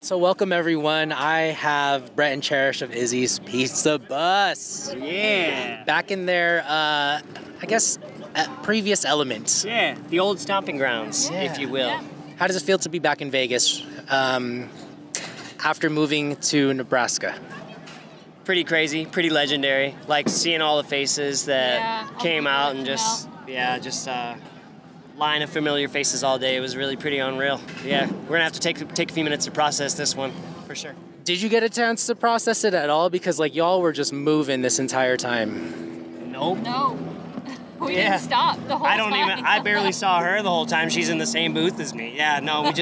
So welcome everyone. I have Brett and Cherish of Izzy's Pizza Bus. Yeah. Back in their, previous elements. Yeah, the old stomping grounds, if you will. Yeah. How does it feel to be back in Vegas after moving to Nebraska? Pretty crazy, pretty legendary. Like seeing all the faces that came out and just line of familiar faces all day. It was really pretty unreal. Yeah, we're gonna have to take a few minutes to process this one for sure. Did you get a chance to process it at all? Because like y'all were just moving this entire time. Nope. No. We didn't stop the whole time. I barely saw her the whole time. She's in the same booth as me. Yeah, no, we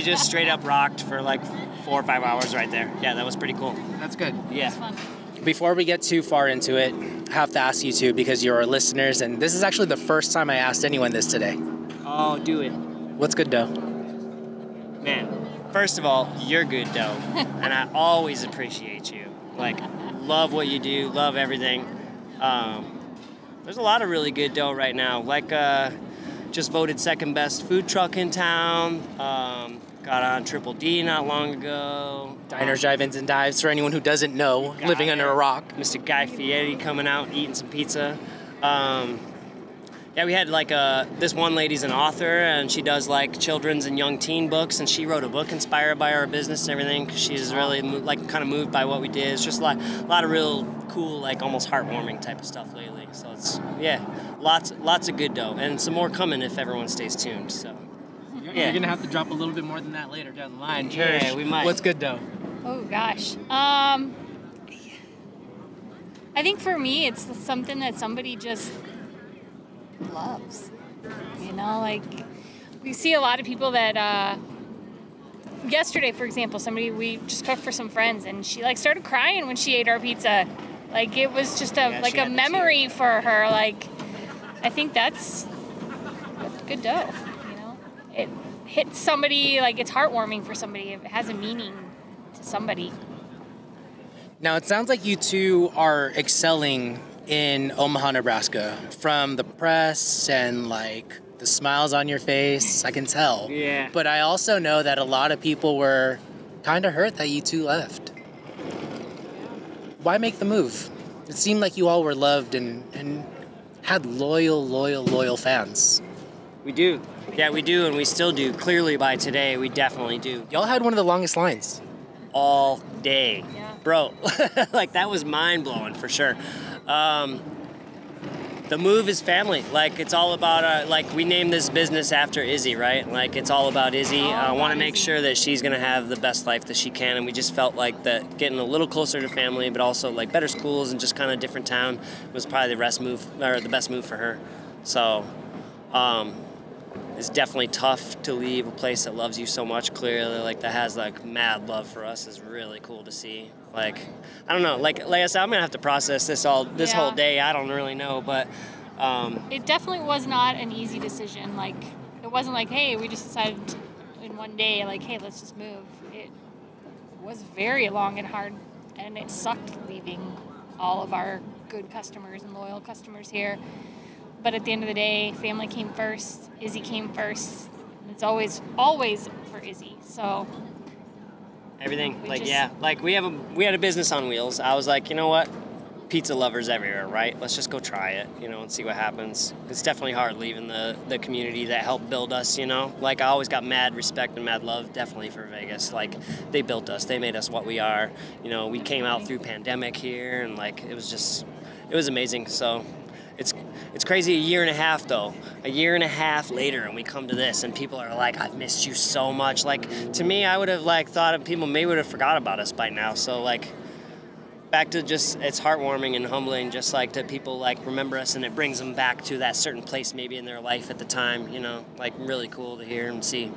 just straight up rocked for like 4 or 5 hours right there. Yeah, that was pretty cool. That's good. Yeah. It was fun. Before we get too far into it, I have to ask you two because you're our listeners, and this is actually the first time I asked anyone this today. Oh, do it. What's good dough? Man, first of all, you're good dough, and I always appreciate you. Like, love what you do, love everything. There's a lot of really good dough right now. Like, just voted second best food truck in town. Got on Triple D not long ago. Diners, drive-ins, and dives for anyone who doesn't know, living under a rock. Mr. Guy Fieri coming out, eating some pizza. Yeah, we had like this one lady's an author, and she does like children's and young teen books, and she wrote a book inspired by our business and everything, because she's really like kind of moved by what we did. It's just a lot of real cool, like almost heartwarming type of stuff lately. So it's, lots of good dough, and some more coming if everyone stays tuned. So You're gonna have to drop a little bit more than that later down the line. Cherish, yeah, we might. What's good dough? Oh gosh. I think for me, it's something that somebody just loves. You know, like we see a lot of people that. Yesterday, for example, we just cooked for some friends, and she like started crying when she ate our pizza. Like it was just a memory for her. Like I think that's good dough. You know, it hits somebody, like it's heartwarming for somebody. It has a meaning to somebody. Now, it sounds like you two are excelling in Omaha, Nebraska. From the press and like the smiles on your face, I can tell. Yeah. But I also know that a lot of people were kind of hurt that you two left. Why make the move? It seemed like you all were loved and had loyal fans. We do. Yeah, we do, and we still do. Clearly by today, we definitely do. Y'all had one of the longest lines. All day. Yeah. Bro, like that was mind-blowing for sure. The move is family. Like it's all about, like we named this business after Izzy, right? Like it's all about Izzy. I want to make sure that she's gonna have the best life that she can, and we just felt like that getting a little closer to family, but also like better schools and just kind of different town was probably the best move for her. So, it's definitely tough to leave a place that loves you so much. Clearly, like that has like mad love for us is really cool to see. Like, I don't know. Like I said, I'm gonna have to process this whole day. I don't really know, but It definitely was not an easy decision. Like it wasn't like, hey, we just decided in one day, like, hey, let's just move. It was very long and hard, and it sucked leaving all of our good customers and loyal customers here. But at the end of the day, family came first. Izzy came first. It's always for Izzy. So everything, like we had a business on wheels. I was like, you know what? Pizza lovers everywhere, right? Let's just go try it, and see what happens. It's definitely hard leaving the community that helped build us, Like, I always got mad respect and mad love, definitely, for Vegas. Like, they built us. They made us what we are. We came out through pandemic here, and, like, it was amazing. So it's crazy a year and a half, though. A year and a half later, and we come to this, and people are like, I've missed you so much. Like, to me, I would have, like, thought people maybe would have forgot about us by now. So, like, back to just, it's heartwarming and humbling, just like that people like remember us, and it brings them back to that certain place maybe in their life at the time, like really cool to hear and see.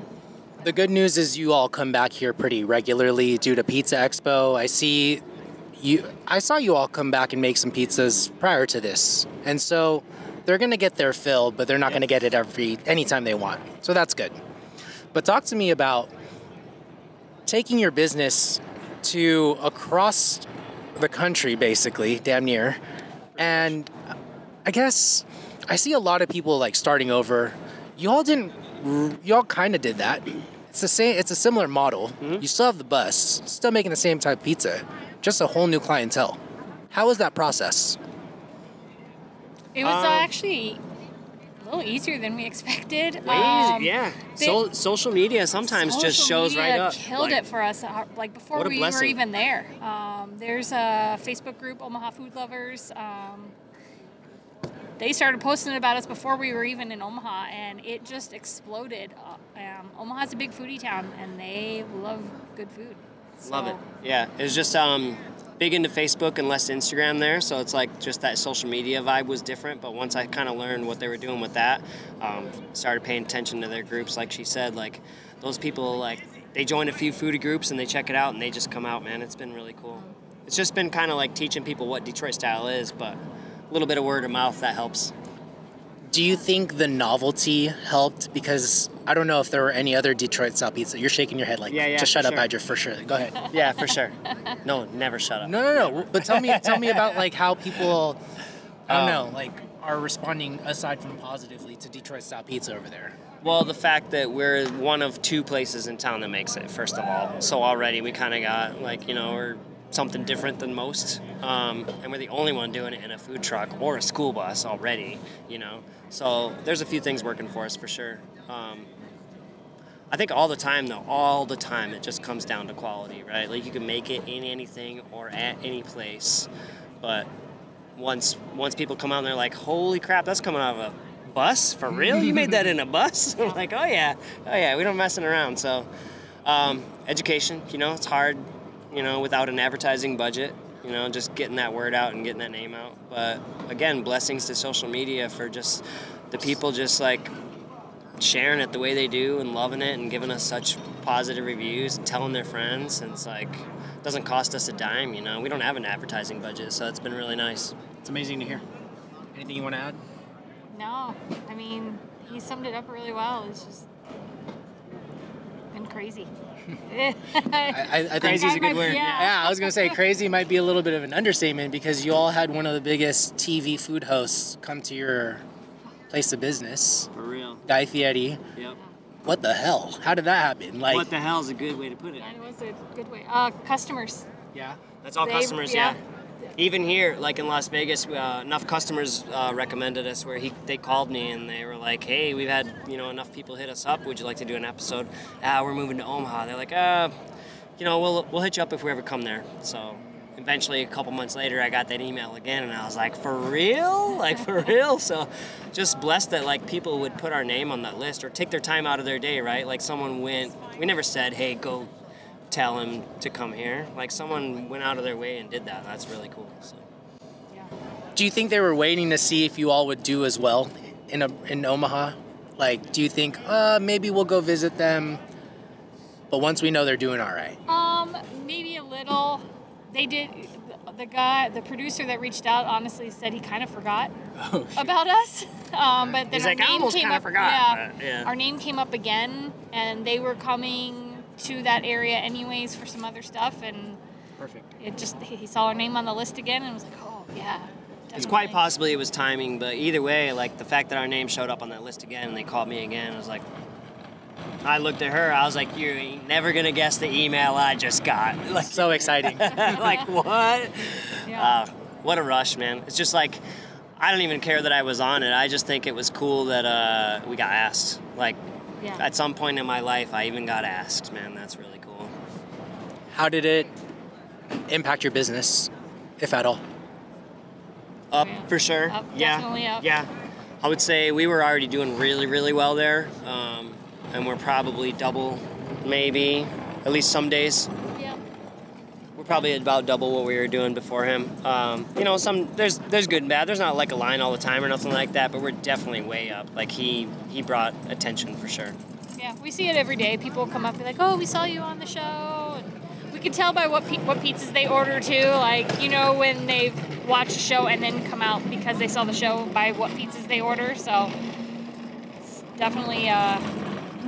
The good news is you all come back here pretty regularly due to Pizza Expo. I saw you all come back and make some pizzas prior to this, and so they're gonna get their fill, but they're not gonna get it anytime they want. So that's good. But talk to me about taking your business to across the country, basically, damn near. And I guess I see a lot of people like starting over. Y'all kind of did that. It's the same. It's a similar model. You still have the bus, still making the same type of pizza, just a whole new clientele. How was that process? It was actually a little easier than we expected. Yeah. Social media sometimes just shows right up. Killed it for us. Like before we were even there. There's a Facebook group, Omaha Food Lovers. They started posting about us before we were even in Omaha, and it just exploded. Omaha's a big foodie town, and they love good food. So. Love it. Yeah, it was just big into Facebook and less Instagram there, so it's like just that social media vibe was different. But once I kind of learned what they were doing with that, started paying attention to their groups. Like she said, like those people, like they join a few foodie groups and they check it out and they just come out. Man, it's been really cool. It's just been kind of like teaching people what Detroit style is, but a little bit of word of mouth that helps. Do you think the novelty helped? Because I don't know if there were any other Detroit style pizza. You're shaking your head like, just shut up, Geiger, for sure. Go ahead. Yeah, for sure. No, never shut up. No. But tell me about like how people, I don't know, like are responding aside from positively to Detroit style pizza over there. Well, the fact that we're one of 2 places in town that makes it, first of all. So already we kind of got like, we're something different than most, and we're the only one doing it in a food truck or a school bus already, so there's a few things working for us for sure. I think all the time it just comes down to quality, right? Like you can make it in anything or at any place, but once people come out and they're like, holy crap, that's coming out of a bus? For real? You made that in a bus? I'm like, oh yeah, we don't messing around. So education, it's hard, without an advertising budget, just getting that word out and getting that name out. But again, blessings to social media for just the people just like sharing it the way they do and loving it and giving us such positive reviews and telling their friends. And it's like, it doesn't cost us a dime, we don't have an advertising budget, so it's been really nice. It's amazing to hear. Anything you want to add? No, I mean, he summed it up really well. It's just been crazy. I think crazy is a good word. Yeah, I was going to say crazy might be a little bit of an understatement because you all had one of the biggest TV food hosts come to your place of business. For real. Guy Fieri. Yep. What the hell? How did that happen? Like, what the hell is a good way to put it? That was a good way. Customers. Yeah. That's all customers, yeah. Even here, like in Las Vegas, enough customers recommended us where they called me and they were like, hey, we've had enough people hit us up. Would you like to do an episode? We're moving to Omaha. They're like, we'll hit you up if we ever come there. So eventually, a couple months later, I got that email again, and I was like, for real? Like, for real? So just blessed that, like, people would put our name on that list or take their time out of their day, right? Like, someone went, we never said, hey, go tell him to come here. Like, someone went out of their way and did that. That's really cool. So. Yeah. Do you think they were waiting to see if you all would do as well in Omaha? Like, do you think, maybe we'll go visit them, but once we know they're doing all right? Maybe a little. They did. The producer that reached out honestly said he kind of forgot about us. But then he's our like, name I almost came kind of up. forgot. Yeah, our name came up again, and they were coming to that area anyways for some other stuff, and perfect. He saw our name on the list again and was like, oh yeah. Definitely. It's quite possibly it was timing, but either way, like the fact that our name showed up on that list again and they called me again, I was like, I looked at her, I was like, you ain't never gonna guess the email I just got. Like, so exciting. Like, what? Yeah. What a rush, man. It's just like, I don't even care that I was on it. I just think it was cool that we got asked. Like, at some point in my life, I even got asked, man. That's really cool. How did it impact your business, if at all? Up, for sure. Definitely up. Yeah. I would say we were already doing really, really well there. And we're probably double, maybe, at least some days. Yeah. We're probably about double what we were doing before him. There's good and bad. There's not like a line all the time or nothing like that, but we're definitely way up. Like he brought attention for sure. Yeah, we see it every day. People come up and be like, oh, we saw you on the show. And we can tell by what pizzas they order too. Like, when they've watched a show and then come out because they saw the show by what pizzas they order. So it's definitely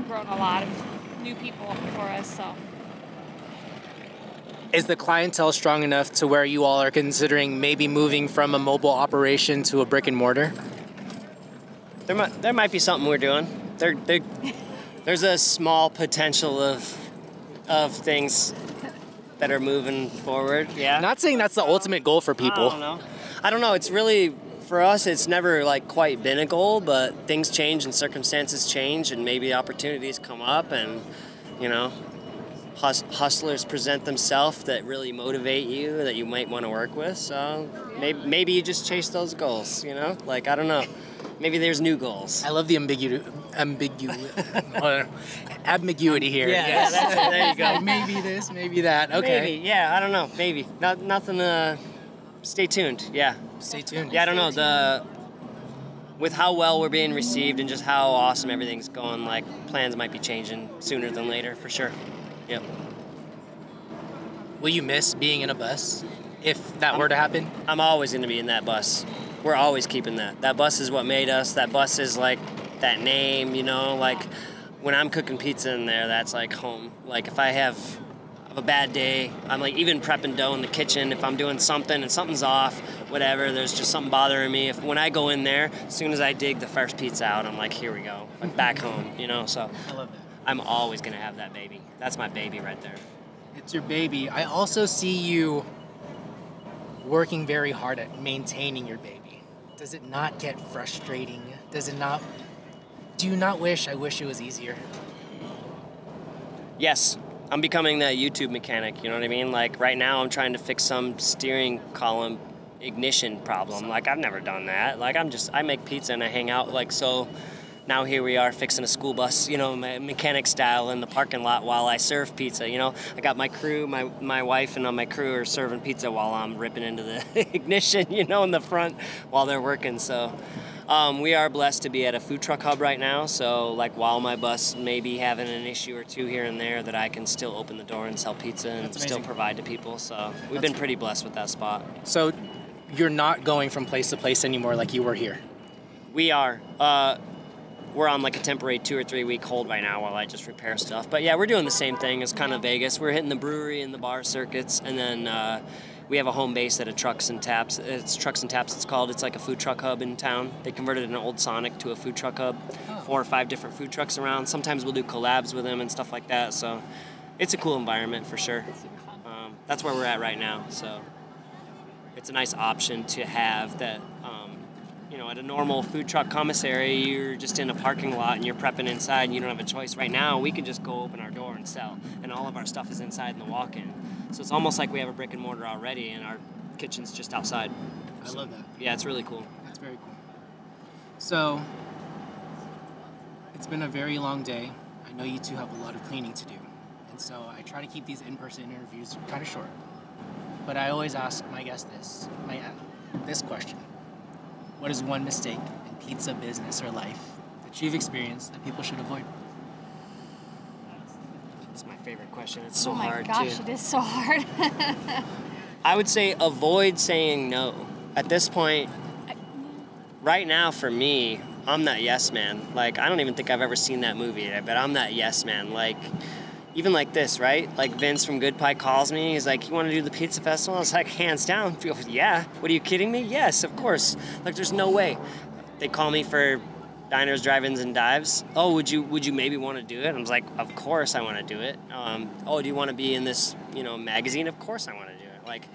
grown a lot of new people for us. So. Is the clientele strong enough to where you all are considering maybe moving from a mobile operation to a brick and mortar? There might be something we're doing. There's a small potential of things that are moving forward. Yeah. Not saying that's the ultimate goal for people. I don't know. It's really, for us, it's never like quite been a goal, but things change and circumstances change, and maybe opportunities come up, and you know, hustlers present themselves that really motivate you, that you might want to work with. So maybe you just chase those goals. You know, like I don't know. Maybe there's new goals. I love the ambiguity here. Yeah, that's it. There you go. Maybe this, maybe that. Okay. Maybe, yeah, I don't know. Maybe. Nothing, stay tuned. Yeah. Stay tuned. Yeah, I don't know. With how well we're being received and just how awesome everything's going, like, plans might be changing sooner than later, for sure. Yep. Will you miss being in a bus if that were to happen? I'm always going to be in that bus. We're always keeping that. That bus is what made us. That bus is like that name, you know, like when I'm cooking pizza in there, that's like home. Like if I have a bad day, I'm like even prepping dough in the kitchen. If I'm doing something and something's off, whatever, there's just something bothering me. When I go in there, as soon as I dig the first pizza out, I'm like, here we go, like back home, you know. So I love that. I'm always gonna have that baby. That's my baby right there. It's your baby. I also see you working very hard at maintaining your baby. Does it not get frustrating? Do you not wish it was easier? Yes, I'm becoming that YouTube mechanic, you know what I mean? Like right now I'm trying to fix some steering column ignition problem. Like I've never done that. Like I make pizza and I hang out like so. Now here we are fixing a school bus, you know, mechanic style in the parking lot while I serve pizza, you know. I got my crew, my wife and my crew are serving pizza while I'm ripping into the ignition, you know, in the front while they're working. So we are blessed to be at a food truck hub right now. So like while my bus may be having an issue or two here and there, that I can still open the door and sell pizza and still provide to people. So we've been pretty blessed with that spot. So you're not going from place to place anymore like you were here? We are. We're on like a temporary 2 or 3 week hold right now while I just repair stuff. But yeah, we're doing the same thing as kind of Vegas. We're hitting the brewery and the bar circuits, and then we have a home base at a Trucks and Taps. It's Trucks and Taps, it's called. It's like a food truck hub in town. They converted an old Sonic to a food truck hub. 4 or 5 different food trucks around. Sometimes we'll do collabs with them and stuff like that. So it's a cool environment for sure. That's where we're at right now. So it's a nice option to have that. You know, at a normal food truck commissary, you're just in a parking lot and you're prepping inside and you don't have a choice. Right now, we can just go open our door and sell, and all of our stuff is inside in the walk-in. So it's almost like we have a brick and mortar already, and our kitchen's just outside. I love that. Yeah, it's really cool. That's very cool. So, it's been a very long day. I know you two have a lot of cleaning to do, and so I try to keep these in-person interviews kind of short. But I always ask my guests this question. What is one mistake in pizza business or life that you've experienced that people should avoid? It's my favorite question. It's so Oh hard, my gosh, too. it is so hard. I would say avoid saying no. At this point, right now for me, I'm that yes man. Like, I don't even think I've ever seen that movie, but I'm that yes man. Like, even like this, right? Like Vince from Good Pie calls me. He's like, you want to do the pizza festival? I was like, hands down. He goes, yeah. What, are you kidding me? Yes, of course. Like, there's no way. They call me for diners, drive-ins, and dives. Oh, would you maybe want to do it? I was like, of course I want to do it. Oh, do you want to be in this, you know, magazine? Of course I want to do it. Like,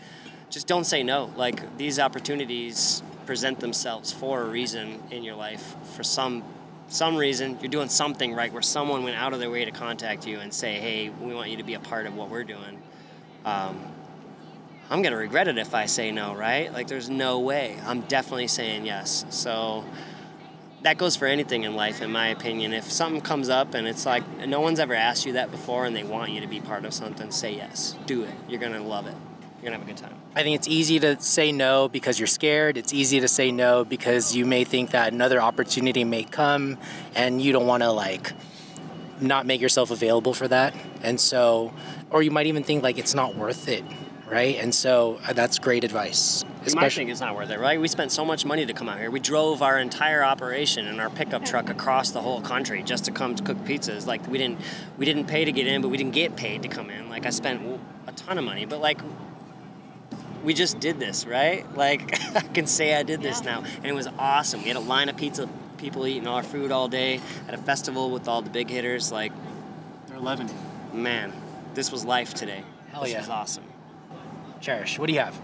just don't say no. Like, these opportunities present themselves for a reason in your life. For some reason, you're doing something right where someone went out of their way to contact you and say, hey, we want you to be a part of what we're doing. I'm going to regret it if I say no, right? Like, there's no way. I'm definitely saying yes. So that goes for anything in life, in my opinion. If something comes up and it's like no one's ever asked you that before and they want you to be part of something, say yes. Do it. You're going to love it. You're going to have a good time. I think it's easy to say no because you're scared. It's easy to say no because you may think that another opportunity may come and you don't want to, like, not make yourself available for that. And so, or you might even think, like, it's not worth it, right? And so that's great advice. You might think it's not worth it, right? We spent so much money to come out here. We drove our entire operation in our pickup truck across the whole country just to come to cook pizzas. Like, we didn't pay to get in, but we didn't get paid to come in. Like, I spent a ton of money, but, like, we just did this, right? Like, I can say I did this now. And it was awesome. We had a line of pizza people eating our food all day at a festival with all the big hitters. Like, They're loving it. man, this was life today. Hell this yeah. was awesome. Cherish, what do you have?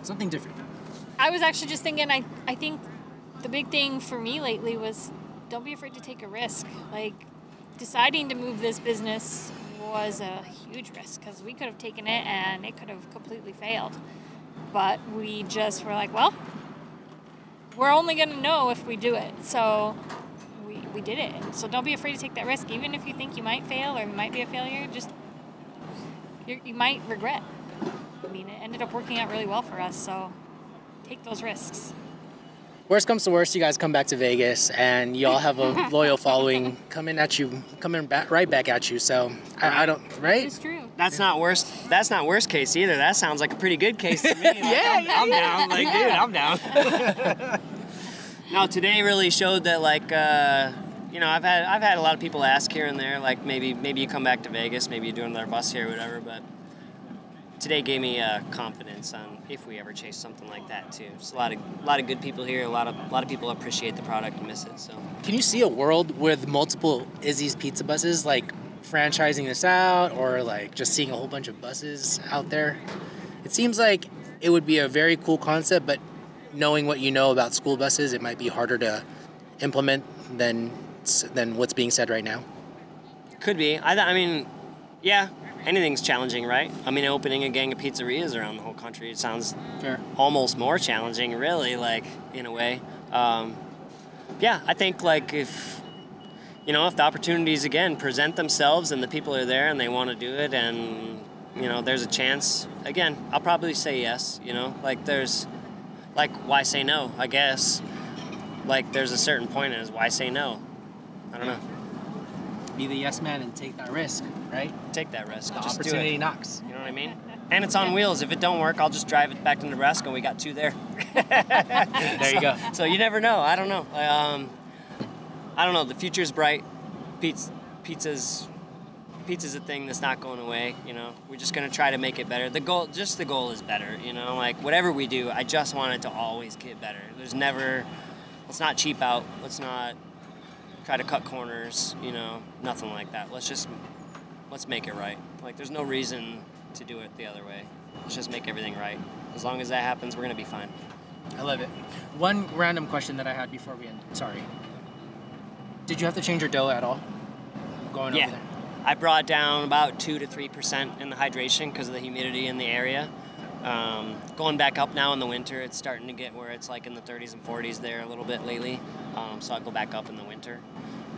Something different. I was actually just thinking, I think the big thing for me lately was don't be afraid to take a risk. Like, deciding to move this business was a huge risk because we could have taken it and it could have completely failed. But we just were like, well, we're only going to know if we do it. So we did it. So don't be afraid to take that risk. Even if you think you might fail or you might be a failure, just you might regret. I mean, it ended up working out really well for us, so take those risks. Worst comes to worst, you guys come back to Vegas, and you all have a loyal following coming right back at you. So I don't, right? It's true. That's not worst. That's not worst case either. That sounds like a pretty good case to me. Like, I'm down. Like, dude, I'm down. No, today really showed that, like, you know, I've had a lot of people ask here and there, like, maybe you come back to Vegas, maybe you do another bus here or whatever, but today gave me confidence on if we ever chase something like that too. It's a lot of good people here. A lot of people appreciate the product and miss it. So Can you see a world with multiple Izzy's Pizza buses, like franchising this out, or like just seeing a whole bunch of buses out there? It seems like it would be a very cool concept, but knowing what you know about school buses, it might be harder to implement than what's being said right now. could be. I mean, yeah. Anything's challenging, right? I mean, opening a gang of pizzerias around the whole country, it sounds Fair. almost more challenging, really, like, in a way. Yeah, I think, like, if the opportunities, again, present themselves and the people are there and they want to do it and, there's a chance, again, I'll probably say yes, Like, why say no, I guess? Like, there's a certain point as why say no? I don't know. Be the yes man and take that risk, right? Take that risk. The Just opportunity do it. knocks. You know what I mean? And it's on wheels. If it don't work, I'll just drive it back to Nebraska, and we got 2 there. There you go. So you never know. I don't know. I don't know. The future's bright. Pizza's a thing that's not going away. We're just gonna try to make it better. The goal is better. Like whatever we do, I just want it to always get better. Let's not cheap out. Let's not try to cut corners, nothing like that. Let's make it right. Like, there's no reason to do it the other way. Let's just make everything right. As long as that happens, we're gonna be fine. I love it. One random question that I had before we end. Sorry. Did you have to change your dough at all going over there? I brought down about 2 to 3% in the hydration because of the humidity in the area. Going back up now in the winter, it's starting to get where it's like in the 30s and 40s there a little bit lately. So I'll go back up in the winter.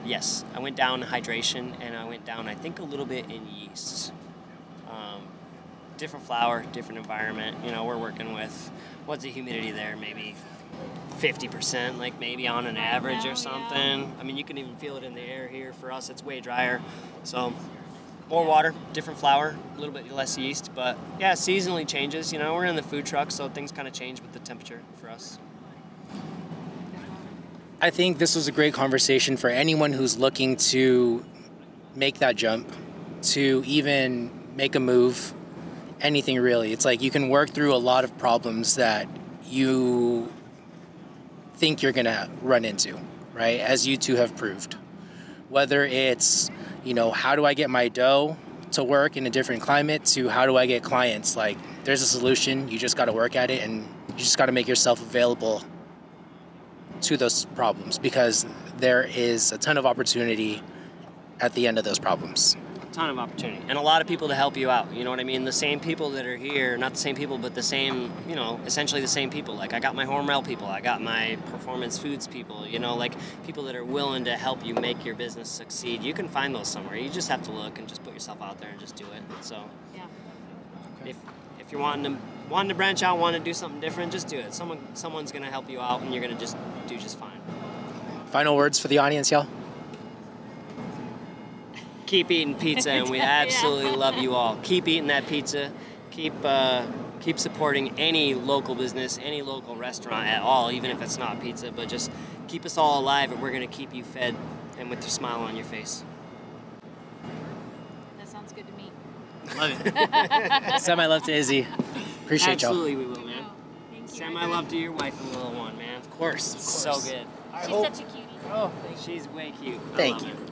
Yes, I went down in hydration, and I went down, I think, a little bit in yeast. Different flour, different environment. We're working with, what's the humidity there? Maybe 50%, like maybe on an average or something. Yeah. I mean, you can even feel it in the air here. For us, it's way drier. So more water, different flour, a little bit less yeast. But yeah, seasonally changes. We're in the food truck, so things kind of change with the temperature for us. I think this was a great conversation for anyone who's looking to make that jump, to even make a move, anything really. It's like you can work through a lot of problems that you think you're going to run into, right? As you two have proved. Whether it's, how do I get my dough to work in a different climate, to how do I get clients? Like, there's a solution. You just got to work at it, and you just got to make yourself available to those problems, because there is a ton of opportunity at the end of those problems. A ton of opportunity. And a lot of people to help you out. You know what I mean? The same people that are here, not the same people, but the same, essentially the same people. Like, I got my Hormel people, I got my Performance Foods people, like people that are willing to help you make your business succeed. You can find those somewhere. You just have to look and just put yourself out there and just do it. So, Yeah. Okay. If you're wanting to branch out, want to do something different, just do it. Someone's going to help you out, and you're going to just do just fine. Final words for the audience, y'all? Keep eating pizza, and we absolutely love you all. Keep eating that pizza. Keep supporting any local business, any local restaurant at all, even if it's not pizza. But just keep us all alive, and we're going to keep you fed and with a smile on your face. That sounds good to me. Love it. Send my love to Izzy. Appreciate y'all. Absolutely, we will, man. Thank you. Send my love to your wife and little one, man. Of course. So good. She's such a cutie. She's way cute. Thank you.